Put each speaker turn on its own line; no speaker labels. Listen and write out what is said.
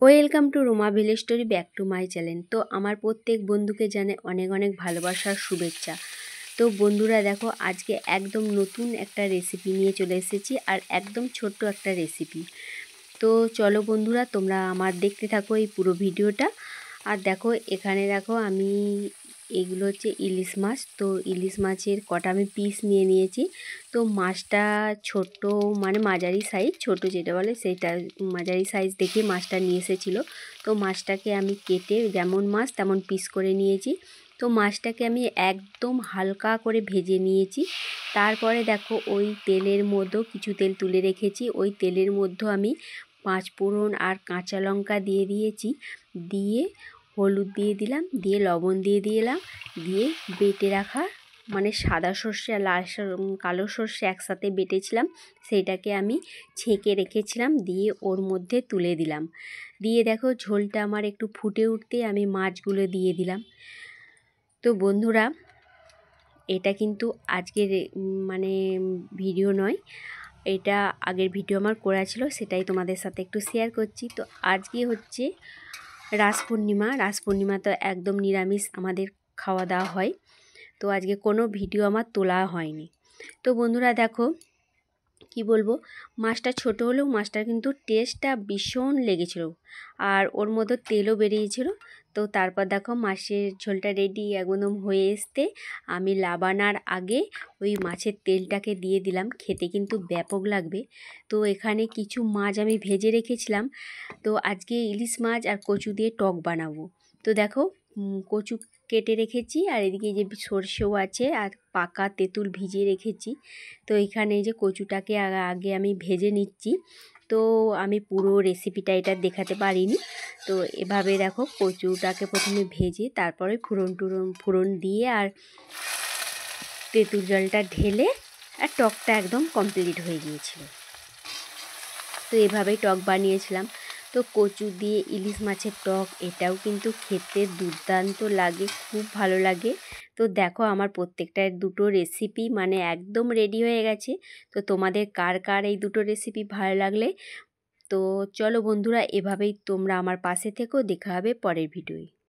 Welcome to Ruma village story, back to my channel. তো আমার প্রত্যেক বন্ধুকে জানে অনেক অনেক ভালোবাসার শুভেচ্ছা। তো বন্ধুরা দেখো, আজকে একদম নতুন একটা রেসিপি নিয়ে চলে এসেছি, আর একদম ছোট্ট একটা রেসিপি। তো চলো বন্ধুরা, তোমরা আমার দেখতে থাকো এই পুরো ভিডিওটা। আর দেখো, এখানে দেখো আমি এগুলো হচ্ছে ইলিশ মাছ। তো ইলিশ মাছের কটা আমি পিস নিয়ে নিয়েছি। তো মাছটা ছোট্ট, মানে মাঝারি সাইজ, ছোট যেটা বলে সেটা মাঝারি সাইজ দেখে মাছটা নিয়ে এসেছিলো। তো মাছটাকে আমি কেটে যেমন মাছ তেমন পিস করে নিয়েছি। তো মাছটাকে আমি একদম হালকা করে ভেজে নিয়েছি। তারপরে দেখো, ওই তেলের মধ্যেও কিছু তেল তুলে রেখেছি। ওই তেলের মধ্যে আমি 5 ফোড়ন আর কাঁচা লঙ্কা দিয়ে দিয়েছি। দিয়ে হলুদ দিয়ে দিলাম, দিয়ে লবণ দিয়ে দিলাম, দিয়ে বেটে রাখা মানে সাদা সর্ষে আর লাল কালো সর্ষে একসাথে বেটেছিলাম, সেইটাকে আমি ছেঁকে রেখেছিলাম, দিয়ে ওর মধ্যে তুলে দিলাম। দিয়ে দেখো, ঝোলটা আমার একটু ফুটে উঠতে আমি মাছগুলো দিয়ে দিলাম। তো বন্ধুরা, এটা কিন্তু আজকের মানে ভিডিও নয়, এটা আগের ভিডিও আমার করা ছিল, সেটাই তোমাদের সাথে একটু শেয়ার করছি। তো আজকে হচ্ছে রাস পূর্ণিমা। রাস পূর্ণিমা তো একদম নিরামিষ আমাদের খাওয়া দাওয়া হয়। তো আজকে কোনো ভিডিও আমার তোলা হয়নি। তো বন্ধুরা দেখো, কি বলবো, মাছটা ছোট হলেও মাছটার কিন্তু টেস্টটা ভীষণ লেগেছিল, আর ওর মধ্যে তেলও বেরিয়েছিল। তো তারপর দেখো, মাছের ঝোলটা রেডি একদম হয়ে আসতে আমি লাবানার আগে ওই মাছের তেলটাকে দিয়ে দিলাম। খেতে কিন্তু ব্যাপক লাগবে। তো এখানে কিছু মাছ আমি ভেজে রেখেছিলাম। তো আজকে ইলিশ মাছ আর কচু দিয়ে টক বানাবো। তো দেখো, কচু কেটে রেখেছি, আর এদিকে যে সরষেও আছে, আর পাকা তেঁতুল ভিজিয়ে রেখেছি। তো এখানে এই যে কচুটাকে আগে আমি ভেজে নিচ্ছি। তো আমি পুরো রেসিপিটা এটা দেখাতে পারিনি। তো এভাবে দেখো, কচুটাকে প্রথমে ভেজে তারপরে ফোড়ন দিয়ে আর তেঁতুল জলটা ঢেলে আর টকটা একদম কমপ্লিট হয়ে গিয়েছিল। তো এভাবেই টক বানিয়েছিলাম। তো কচু দিয়ে ইলিশ মাছের টক, এটাও কিন্তু খেতে দুর্দান্ত লাগে, খুব ভালো লাগে। তো দেখো, আমার প্রত্যেকটা দুটো রেসিপি মানে একদম রেডি হয়ে গেছে। তো তোমাদের কার কার এই দুটো রেসিপি ভালো লাগলে, তো চলো বন্ধুরা, এভাবেই তোমরা আমার পাশে থেকো। দেখা হবে পরের ভিডিওয়।